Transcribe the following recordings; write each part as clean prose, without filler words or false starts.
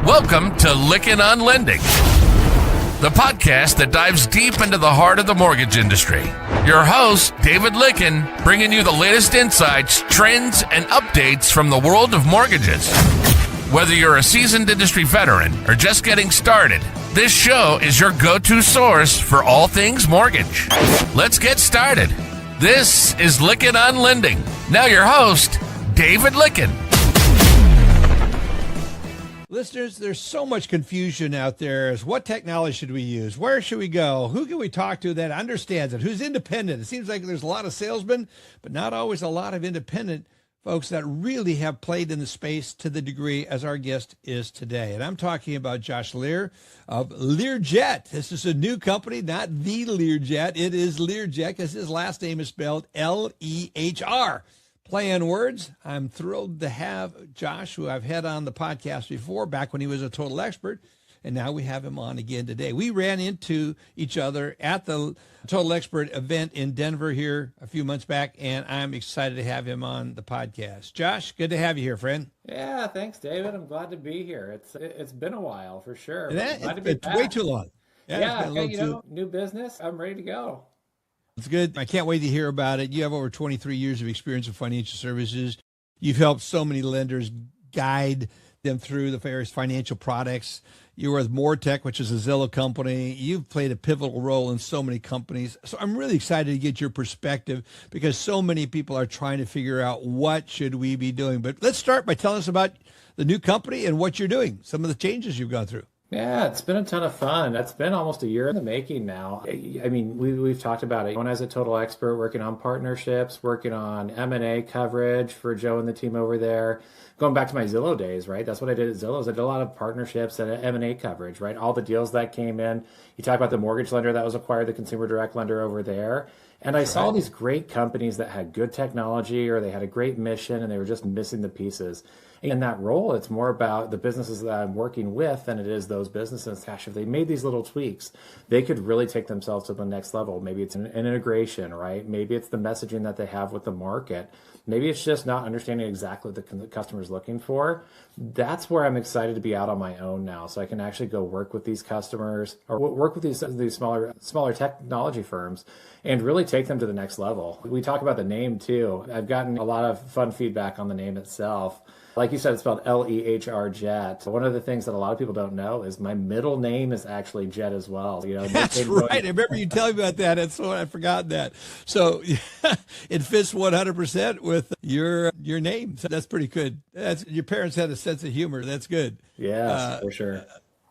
Welcome to Lykken on Lending, the podcast that dives deep into the heart of the mortgage industry. Your host, David Lykken, bringing you the latest insights, trends, and updates from the world of mortgages. Whether you're a seasoned industry veteran or just getting started, this show is your go-to source for all things mortgage. Let's get started. This is Lykken on Lending. Now your host, David Lykken. Listeners, there's so much confusion out there as what technology should we use? Where should we go? Who can we talk to that understands it? Who's independent? It seems like there's a lot of salesmen, but not always a lot of independent folks that really have played in the space to the degree as our guest is today. And I'm talking about Josh Lehr of Lehrjet. This is a new company, not the Lehrjet. It is Lehrjet because his last name is spelled L-E-H-R. Play on words. I'm thrilled to have Josh, who I've had on the podcast before, back when he was a total expert, and now we have him on again today. We ran into each other at the Total Expert event in Denver here a few months back, and I'm excited to have him on the podcast. Josh, good to have you here, friend. Yeah, thanks, David. I'm glad to be here. It's been a while for sure. It's way too long. New business. I'm ready to go. It's good. I can't wait to hear about it. You have over 23 years of experience in financial services. You've helped so many lenders, guide them through the various financial products. You're with MoreTech, which is a Zillow company. You've played a pivotal role in so many companies. So I'm really excited to get your perspective because so many people are trying to figure out what should we be doing. But let's start by telling us about the new company and what you're doing, some of the changes you've gone through. Yeah, it's been a ton of fun. That's been almost a year in the making now. I mean, we've talked about it. When I was a total expert, working on partnerships, working on M&A coverage for Joe and the team over there. Going back to my Zillow days, right? That's what I did at Zillow. I did a lot of partnerships and M&A coverage, right? All the deals that came in. You talk about the mortgage lender that was acquired, the consumer direct lender over there. And I saw these great companies that had good technology or they had a great mission and they were just missing the pieces. In that role, it's more about the businesses that I'm working with than it is those businesses. Gosh, if they made these little tweaks, they could really take themselves to the next level. Maybe it's an integration, right? Maybe it's the messaging that they have with the market. Maybe it's just not understanding exactly what the customer is looking for. That's where I'm excited to be out on my own now. So I can actually go work with these customers or work with these smaller technology firms and really take them to the next level. We talk about the name too. I've gotten a lot of fun feedback on the name itself. Like you said, it's spelled L-E-H-R Jet. One of the things that a lot of people don't know is my middle name is actually Jet as well. That's right. I remember you telling me about that. That's what I forgot that. So it fits 100% with your name. So that's pretty good. Your parents had a sense of humor. That's good. Yes, for sure.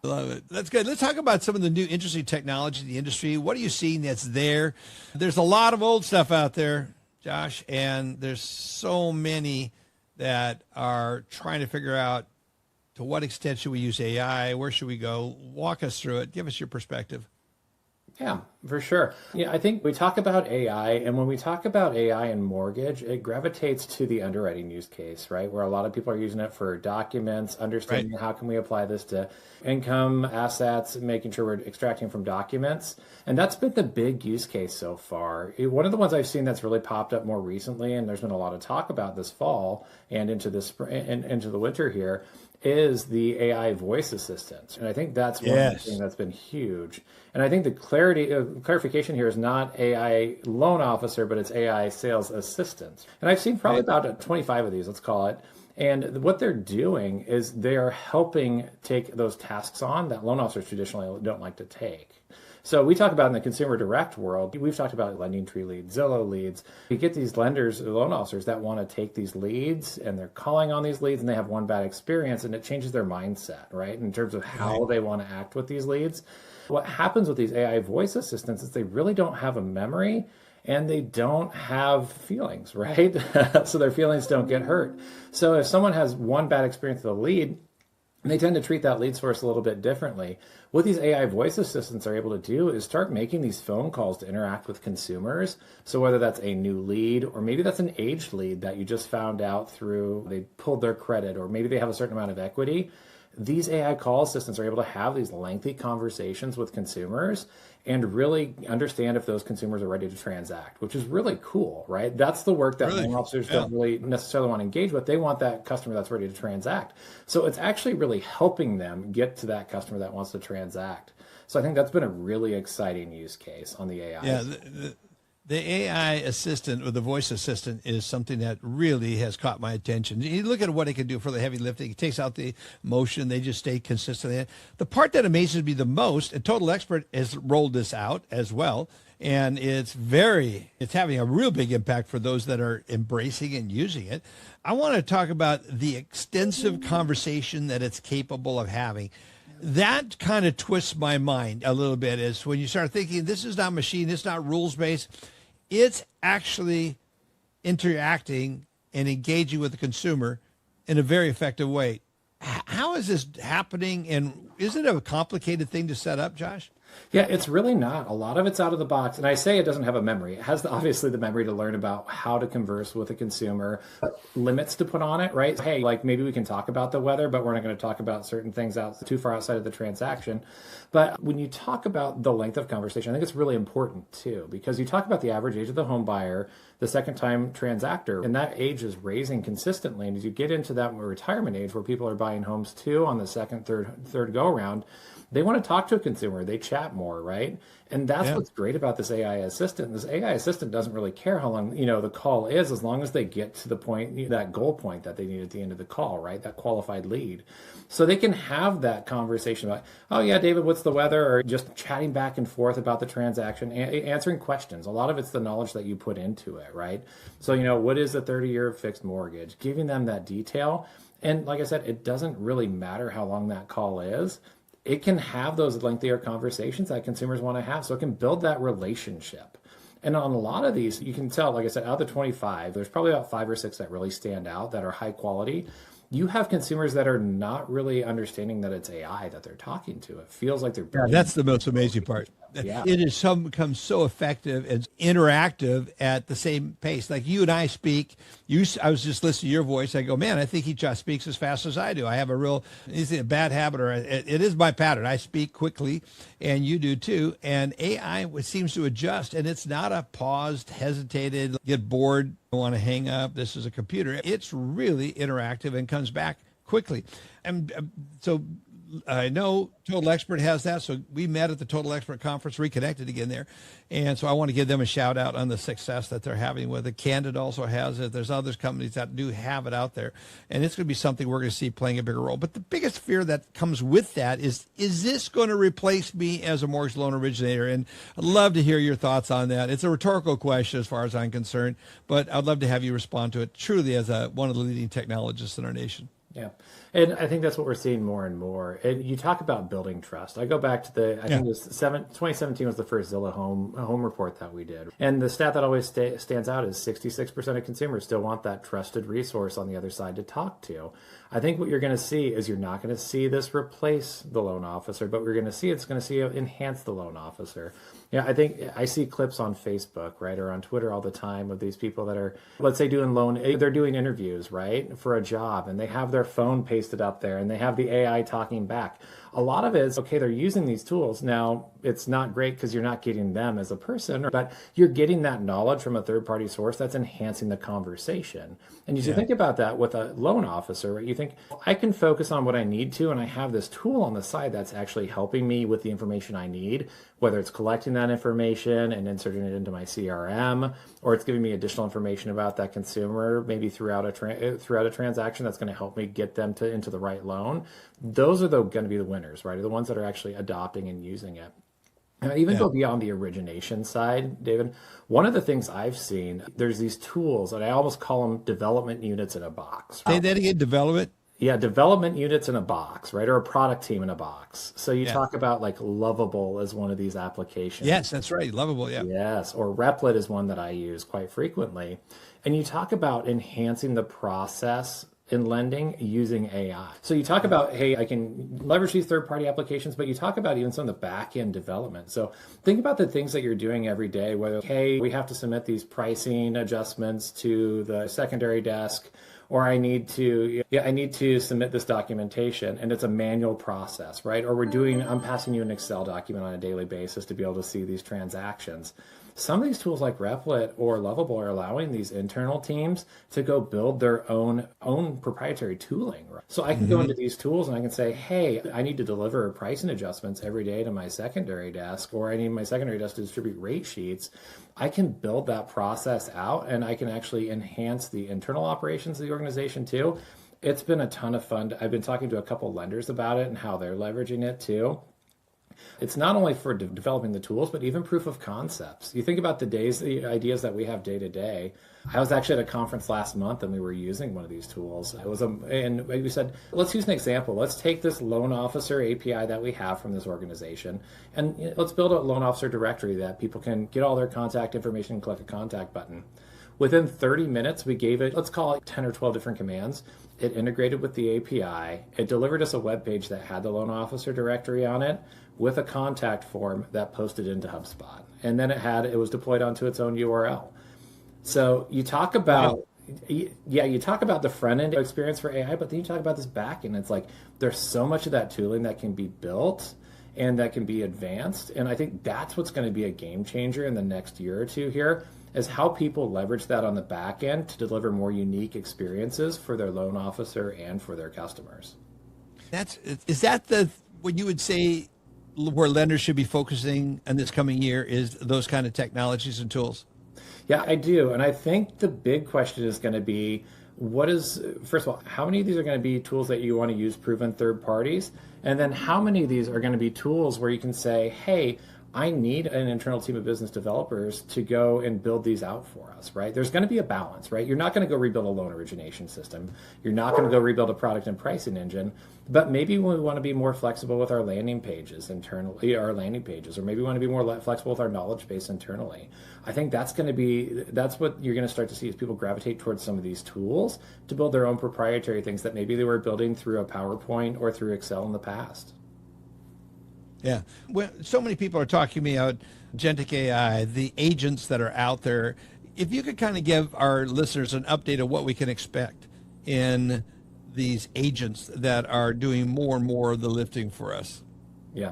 Love it. That's good. Let's talk about some of the new interesting technology in the industry. What are you seeing that's there? There's a lot of old stuff out there, Josh, and there's so many that are trying to figure out to what extent should we use AI? Where should we go? Walk us through it. Give us your perspective. Yeah, for sure. Yeah, I think we talk about AI, and when we talk about AI and mortgage, it gravitates to the underwriting use case, right? Where a lot of people are using it for documents, understanding how can we apply this to income, assets, making sure we're extracting from documents. And that's been the big use case so far. One of the ones I've seen that's really popped up more recently, and there's been a lot of talk about this fall and into the spring and into the winter here, is the AI voice assistant. And I think that's one thing that's been huge. And I think the clarification here is not AI loan officer, but it's AI sales assistant. And I've seen probably about 25 of these, let's call it. And what they're doing is they are helping take those tasks on that loan officers traditionally don't like to take. So we talk about in the consumer direct world, we've talked about lending tree leads, Zillow leads. You get these lenders, loan officers that want to take these leads and they're calling on these leads and they have one bad experience and it changes their mindset, right? In terms of how they want to act with these leads. What happens with these AI voice assistants is they really don't have a memory and they don't have feelings, right? So their feelings don't get hurt. So if someone has one bad experience with a lead, they tend to treat that lead source a little bit differently. What these AI voice assistants are able to do is start making these phone calls to interact with consumers. So whether that's a new lead or maybe that's an aged lead that you just found out through, they pulled their credit or maybe they have a certain amount of equity, these AI call assistants are able to have these lengthy conversations with consumers and really understand if those consumers are ready to transact, which is really cool, right? That's the work that loan officers don't really necessarily want to engage with. They want that customer that's ready to transact. So it's actually really helping them get to that customer that wants to transact. So I think that's been a really exciting use case on the AI. Yeah, the AI assistant or the voice assistant is something that really has caught my attention. You look at what it can do for the heavy lifting. It takes out the emotion. They just stay consistent. The part that amazes me the most, and Total Expert has rolled this out as well, and it's having a real big impact for those that are embracing and using it. I want to talk about the extensive conversation that it's capable of having. That kind of twists my mind a little bit, is when you start thinking, this is not machine, it's not rules-based. It's actually interacting and engaging with the consumer in a very effective way. How is this happening? And isn't it a complicated thing to set up, Josh? Yeah, it's really not. A lot of it's out of the box. And I say it doesn't have a memory. It has obviously the memory to learn about how to converse with a consumer, limits to put on it, right? Hey, like maybe we can talk about the weather, but we're not going to talk about certain things out too far outside of the transaction. But when you talk about the length of conversation, I think it's really important too, because you talk about the average age of the home buyer, the second time transactor, and that age is raising consistently. And as you get into that retirement age where people are buying homes too on the second, third go around, they want to talk to a consumer. They chat more, right? And that's what's great about this AI assistant. This AI assistant doesn't really care how long, the call is, as long as they get to the point, that goal point that they need at the end of the call, right? That qualified lead. So they can have that conversation about, oh yeah, David, what's the weather? Or just chatting back and forth about the transaction, answering questions. A lot of it's the knowledge that you put into it, right? So, what is a 30-year fixed mortgage? Giving them that detail. And like I said, it doesn't really matter how long that call is. It can have those lengthier conversations that consumers want to have. So it can build that relationship. And on a lot of these, you can tell, like I said, out of the 25, there's probably about 5 or 6 that really stand out, that are high quality. You have consumers that are not really understanding that it's AI that they're talking to. It feels like they're... That's the most amazing part. Yeah. It has become so effective and interactive at the same pace. Like you and I speak, I was just listening to your voice. I go, man, I think he just speaks as fast as I do. I have is it a bad habit, or it is my pattern. I speak quickly, and you do too. And AI seems to adjust, and it's not a paused, hesitated, get bored, want to hang up. This is a computer. It's really interactive and comes back quickly. And so I know Total Expert has that. So we met at the Total Expert conference, reconnected again there. And so I want to give them a shout out on the success that they're having with it. Candid also has it. There's other companies that do have it out there. And it's going to be something we're going to see playing a bigger role. But the biggest fear that comes with that is this going to replace me as a mortgage loan originator? And I'd love to hear your thoughts on that. It's a rhetorical question as far as I'm concerned, but I'd love to have you respond to it truly as one of the leading technologists in our nation. Yeah. And I think that's what we're seeing more and more. And you talk about building trust. I go back to I think it was 2017 was the first Zillow home report that we did. And the stat that always stands out is 66% of consumers still want that trusted resource on the other side to talk to. I think what you're going to see is you're not going to see this replace the loan officer, but we're going to see it enhance the loan officer. Yeah, I think I see clips on Facebook, right, or on Twitter all the time of these people that are, let's say, they're doing interviews, right, for a job, and they have their phone pasted up there, and they have the AI talking back. A lot of it is, okay, they're using these tools. Now, it's not great because you're not getting them as a person, but you're getting that knowledge from a third-party source that's enhancing the conversation. And you think about that with a loan officer, right? You think, I can focus on what I need to, and I have this tool on the side that's actually helping me with the information I need, whether it's collecting that information and inserting it into my CRM, or it's giving me additional information about that consumer, maybe throughout a transaction that's going to help me get them into the right loan. Those are going to be the winners, right? Are the ones that are actually adopting and using it. And I even go beyond the origination side, David. One of the things I've seen, there's these tools, and I almost call them development units in a box. Say that again, development? Yeah, development units in a box, right? Or a product team in a box. So you talk about like Lovable as one of these applications. Yes, that's right. Lovable, yeah. Yes, or Replit is one that I use quite frequently. And you talk about enhancing the process in lending using AI. So you talk about, hey, I can leverage these third-party applications, but you talk about even some of the back-end development. So think about the things that you're doing every day, whether, hey, we have to submit these pricing adjustments to the secondary desk, or I need to submit this documentation, and it's a manual process, right? Or I'm passing you an Excel document on a daily basis to be able to see these transactions. Some of these tools like Replit or Lovable are allowing these internal teams to go build their own proprietary tooling. Right? So I can go into these tools and I can say, hey, I need to deliver pricing adjustments every day to my secondary desk, or I need my secondary desk to distribute rate sheets. I can build that process out, and I can actually enhance the internal operations of the organization too. It's been a ton of fun. I've been talking to a couple lenders about it and how they're leveraging it too. It's not only for developing the tools, but even proof of concepts. You think about the ideas that we have day to day. I was actually at a conference last month and we were using one of these tools. And we said, let's use an example. Let's take this loan officer API that we have from this organization, and let's build a loan officer directory that people can get all their contact information and click a contact button. Within 30 minutes, we gave it, let's call it 10 or 12 different commands. It integrated with the API. It delivered us a web page that had the loan officer directory on it with a contact form that posted into HubSpot. And then it was deployed onto its own URL. So you talk about, you talk about the front end experience for AI, but then you talk about this back end. It's like, there's so much of that tooling that can be built and that can be advanced. And I think that's what's going to be a game changer in the next year or two here, is how people leverage that on the back end to deliver more unique experiences for their loan officer and for their customers. Is that what you would say where lenders should be focusing in this coming year, is those kind of technologies and tools? Yeah, I do. And I think the big question is going to be, first of all, how many of these are going to be tools that you want to use proven third parties? And then how many of these are going to be tools where you can say, hey, I need an internal team of business developers to go and build these out for us, right? There's going to be a balance, right? You're not going to go rebuild a loan origination system. You're not going to go rebuild a product and pricing engine. But maybe we want to be more flexible with our landing pages internally, or maybe we want to be more flexible with our knowledge base internally. I think that's what you're going to start to see, is people gravitate towards some of these tools to build their own proprietary things that maybe they were building through a PowerPoint or through Excel in the past. Yeah. Well, so many people are talking to me about agentic AI, the agents that are out there. If you could kind of give our listeners an update of what we can expect in these agents that are doing more and more of the lifting for us. Yeah.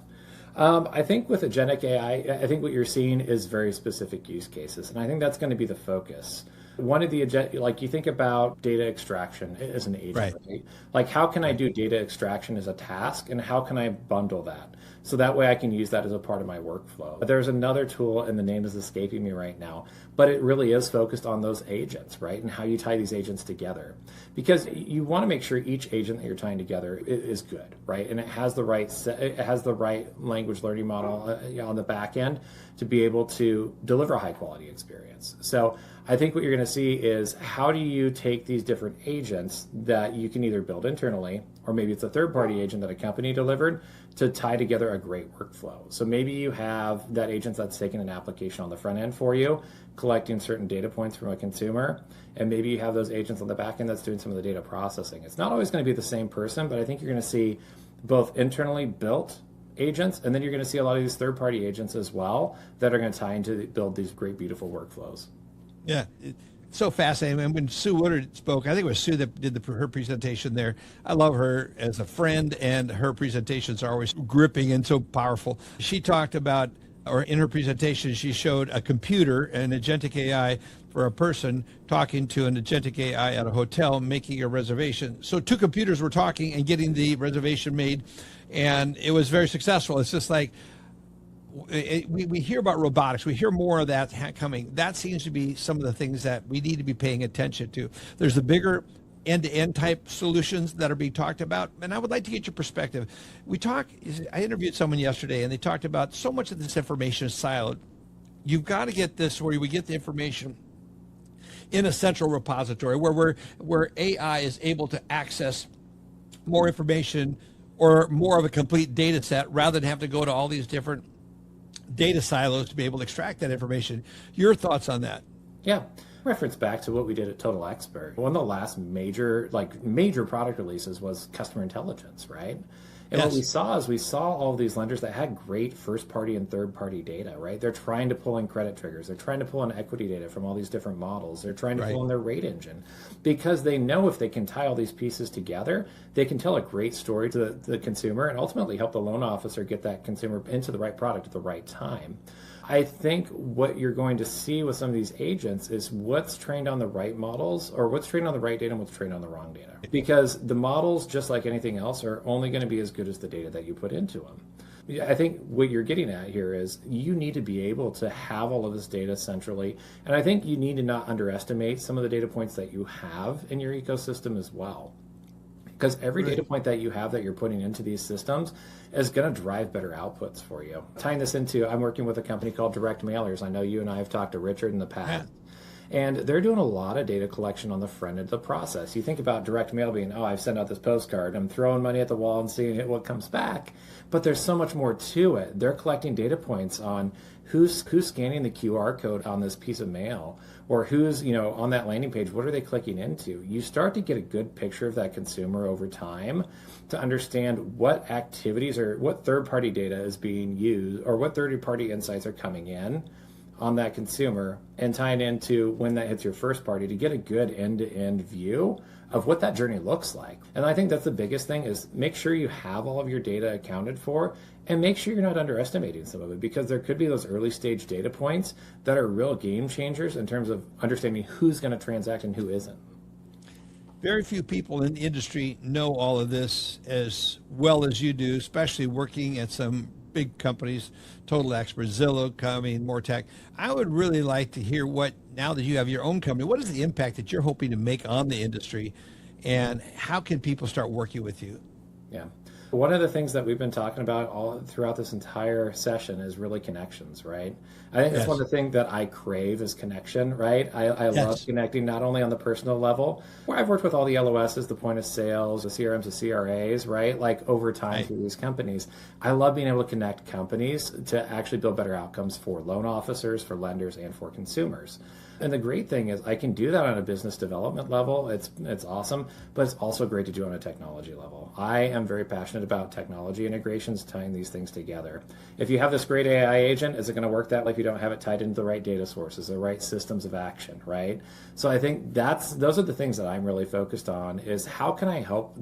I think with agentic AI, I think what you're seeing is very specific use cases. And I think that's going to be the focus. One of the, like, you think about data extraction as an agent, right? Like, how can I do data extraction as a task, and how can I bundle that? So that way I can use that as a part of my workflow. But there's another tool, and the name is escaping me right now, but it really is focused on those agents, right? And how you tie these agents together. Because you want to make sure each agent that you're tying together is good, right? And it has the right language learning model on the back end to be able to deliver a high quality experience. So I think what you're going to see is, how do you take these different agents that you can either build internally, or maybe it's a third-party agent that a company delivered, to tie together a great workflow. So maybe you have that agent that's taking an application on the front end for you, collecting certain data points from a consumer, and maybe you have those agents on the back end that's doing some of the data processing. It's not always going to be the same person, but I think you're going to see both internally built agents, and then you're going to see a lot of these third-party agents as well that are going to tie into build these great, beautiful workflows. Yeah, it's so fascinating. And when Sue Woodard spoke, I think it was Sue that did her presentation there. I love her as a friend, and her presentations are always gripping and so powerful. She talked about, or in her presentation, she showed a computer, an agentic AI for a person talking to an agentic AI at a hotel, making a reservation. So two computers were talking and getting the reservation made, and it was very successful. It's just like, we hear about robotics. We hear more of that coming. That seems to be some of the things that we need to be paying attention to. There's the bigger end-to-end type solutions that are being talked about, and I would like to get your perspective. I interviewed someone yesterday, and they talked about so much of this information is siloed. You've got to get this where we get the information in a central repository where AI is able to access more information, or more of a complete data set, rather than have to go to all these different data silos to be able to extract that information. Your thoughts on that? Yeah. reference back to what we did at Total Expert. One of the last major product releases was customer intelligence, right? And what we saw is we saw all of these lenders that had great first-party and third-party data, right? They're trying to pull in credit triggers. They're trying to pull in equity data from all these different models. They're trying to pull in their rate engine because they know if they can tie all these pieces together, they can tell a great story to the consumer and ultimately help the loan officer get that consumer into the right product at the right time. I think what you're going to see with some of these agents is what's trained on the right models, or what's trained on the right data and what's trained on the wrong data. Because the models, just like anything else, are only going to be as good as the data that you put into them. I think what you're getting at here is you need to be able to have all of this data centrally. And I think you need to not underestimate some of the data points that you have in your ecosystem as well. Because every data point that you have that you're putting into these systems is going to drive better outputs for you. Tying this into, I'm working with a company called Direct Mailers. I know you and I have talked to Richard in the past. And they're doing a lot of data collection on the front end of the process. You think about direct mail being, oh, I've sent out this postcard, I'm throwing money at the wall and seeing what comes back. But there's so much more to it. They're collecting data points on who's scanning the QR code on this piece of mail, or who's, on that landing page, what are they clicking into? You start to get a good picture of that consumer over time to understand what activities or what third-party data is being used, or what third-party insights are coming in on that consumer, and tying into when that hits your first party to get a good end-to-end view of what that journey looks like. And I think that's the biggest thing, is make sure you have all of your data accounted for, and make sure you're not underestimating some of it, because there could be those early stage data points that are real game changers in terms of understanding who's going to transact and who isn't. Very few people in the industry know all of this as well as you do, especially working at some big companies, Total Expert, Zillow coming, more tech. I would really like to hear now that you have your own company, what is the impact that you're hoping to make on the industry, and how can people start working with you? Yeah. One of the things that we've been talking about all throughout this entire session is really connections, right? I think that's one of the things that I crave is connection, right? I love connecting not only on the personal level, where I've worked with all the LOSs, the point of sales, the CRMs, the CRAs, right? Like over time through these companies. I love being able to connect companies to actually build better outcomes for loan officers, for lenders, and for consumers. And the great thing is I can do that on a business development level. It's awesome, but it's also great to do on a technology level. I am very passionate about technology integrations, tying these things together. If you have this great AI agent, is it going to work that way if you don't have it tied into the right data sources, the right systems of action, right? So I think those are the things that I'm really focused on, is how can I help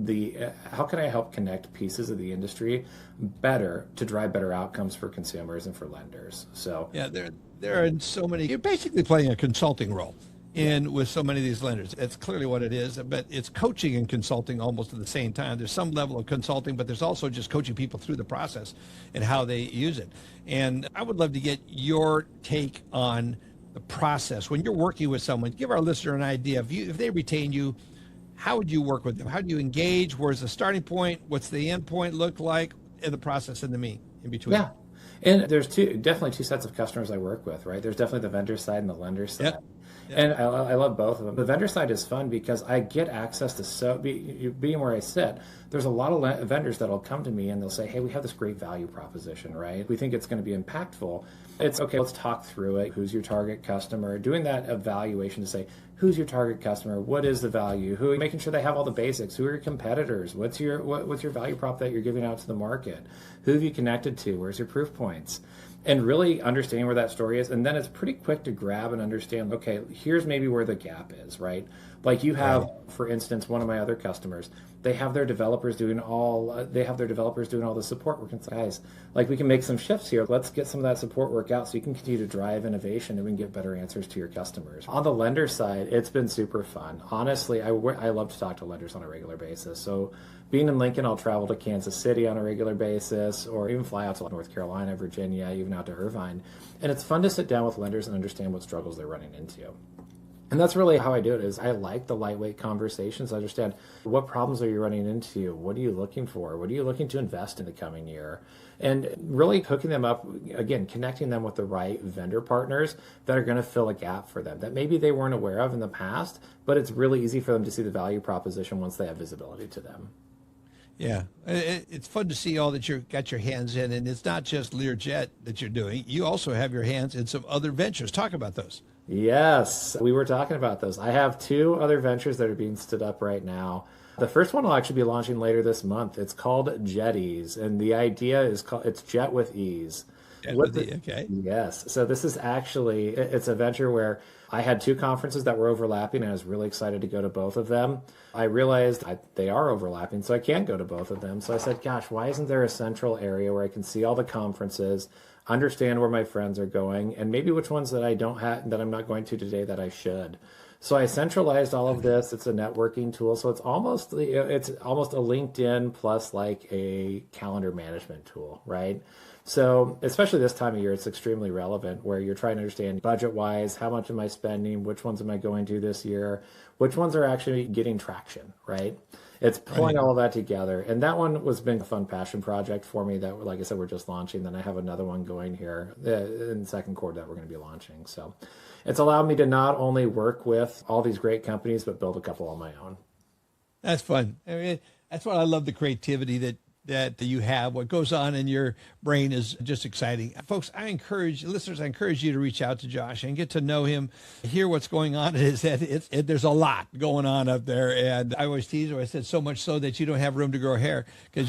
connect pieces of the industry better to drive better outcomes for consumers and for lenders. So yeah, there are so many. You're basically playing a consulting role with so many of these lenders. It's clearly what it is, but it's coaching and consulting almost at the same time. There's some level of consulting, but there's also just coaching people through the process and how they use it. And I would love to get your take on the process when you're working with someone. Give our listener an idea. If they retain you, how would you work with them? How do you engage? Where's the starting point? What's the end point look like? In the process in between? Yeah. And there's definitely two sets of customers I work with, right? There's definitely the vendor side and the lender side. Yeah. And I love both of them. The vendor side is fun because I get access to being where I sit. There's a lot of vendors that'll come to me and they'll say, hey, we have this great value proposition, right? We think it's going to be impactful. It's okay, let's talk through it. Who's your target customer? Doing that evaluation to say, who's your target customer? What is the value? Making sure they have all the basics. Who are your competitors? What's your value prop that you're giving out to the market? Who have you connected to? Where's your proof points? And really understanding where that story is. And then it's pretty quick to grab and understand, okay, here's maybe where the gap is, right? Like you have, for instance, one of my other customers, they have their developers doing all the support work. And guys, like we can make some shifts here. Let's get some of that support work out so you can continue to drive innovation and we can get better answers to your customers. On the lender side, it's been super fun. Honestly, I love to talk to lenders on a regular basis. So being in Lykken, I'll travel to Kansas City on a regular basis, or even fly out to North Carolina, Virginia, even out to Irvine. And it's fun to sit down with lenders and understand what struggles they're running into. And that's really how I do it, is I like the lightweight conversations. I understand, what problems are you running into? What are you looking for? What are you looking to invest in the coming year? And really hooking them up, again, connecting them with the right vendor partners that are going to fill a gap for them that maybe they weren't aware of in the past, but it's really easy for them to see the value proposition once they have visibility to them. Yeah, it's fun to see all that you've got your hands in, and it's not just Lehrjet that you're doing. You also have your hands in some other ventures. Talk about those. Yes, we were talking about those. I have two other ventures that are being stood up right now. The first one will actually be launching later this month. It's called Jetties, and the idea is it's Jet with Ease. Okay. Yes. So this is actually, it's a venture where I had two conferences that were overlapping, and I was really excited to go to both of them. I realized they are overlapping, so I can't go to both of them. So I said, gosh, why isn't there a central area where I can see all the conferences, understand where my friends are going, and maybe which ones that I don't have, that I'm not going to today that I should. So I centralized all of this. It's a networking tool. So it's almost a LinkedIn plus like a calendar management tool, right? So especially this time of year, it's extremely relevant where you're trying to understand budget-wise, how much am I spending, which ones am I going to this year, which ones are actually getting traction, right? It's pulling all of that together. And that one was been a fun passion project for me that, like I said, we're just launching. Then I have another one going here in the second quarter that we're going to be launching. So it's allowed me to not only work with all these great companies, but build a couple on my own. That's fun. I mean, that's what I love, the creativity that you have. What goes on in your brain is just exciting. Folks, listeners, I encourage you to reach out to Josh and get to know him, hear what's going on. There's a lot going on up there. And I always tease her, I said, so much so that you don't have room to grow hair because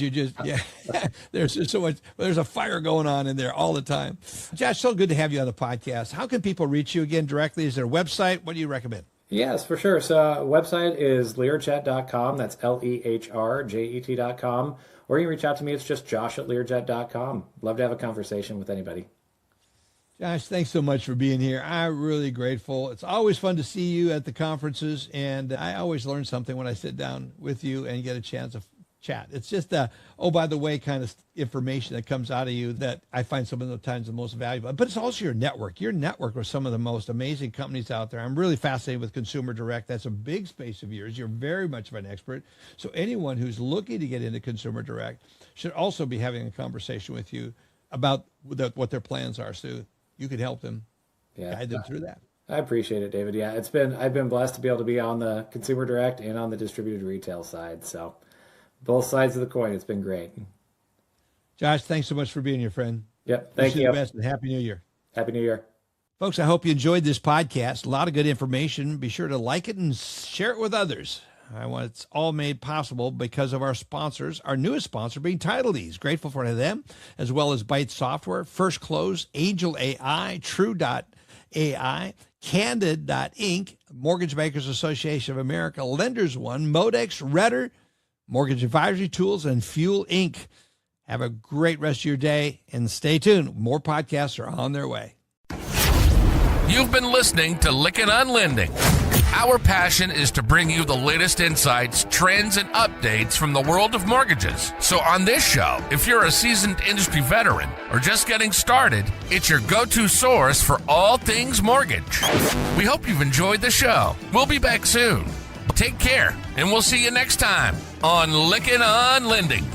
there's just so much, there's a fire going on in there all the time. Josh, so good to have you on the podcast. How can people reach you again directly? Is there a website? What do you recommend? Yes, for sure. So website is lehrjet.com. That's LEHRJET.com. Or you can reach out to me. It's just josh@lehrjet.com. Love to have a conversation with anybody. Josh, thanks so much for being here. I'm really grateful. It's always fun to see you at the conferences, and I always learn something when I sit down with you and get a chance to chat. It's just by the way, kind of information that comes out of you that I find some of the times the most valuable. But it's also your network. Your network with some of the most amazing companies out there. I'm really fascinated with consumer direct. That's a big space of yours. You're very much of an expert. So anyone who's looking to get into consumer direct should also be having a conversation with you about what their plans are, so you could help them, guide them through that. I appreciate it, David. Yeah, I've been blessed to be able to be on the consumer direct and on the distributed retail side. So both sides of the coin. It's been great. Josh, thanks so much for being here, friend. Yep. Thank you. The best and Happy New Year. Happy New Year. Folks, I hope you enjoyed this podcast. A lot of good information. Be sure to like it and share it with others. It's all made possible because of our sponsors, our newest sponsor being TitleDeeds. Grateful for them, as well as Byte Software, First Close, Angel AI, True.ai, Candid.inc, Mortgage Bankers Association of America, Lenders One, Modex, Redder, Mortgage Advisory Tools, and Fuel Inc. Have a great rest of your day, and stay tuned. More podcasts are on their way. You've been listening to Lykken on Lending. Our passion is to bring you the latest insights, trends, and updates from the world of mortgages. So on this show, if you're a seasoned industry veteran or just getting started, it's your go-to source for all things mortgage. We hope you've enjoyed the show. We'll be back soon. Take care, and we'll see you next time on Lykken on Lending.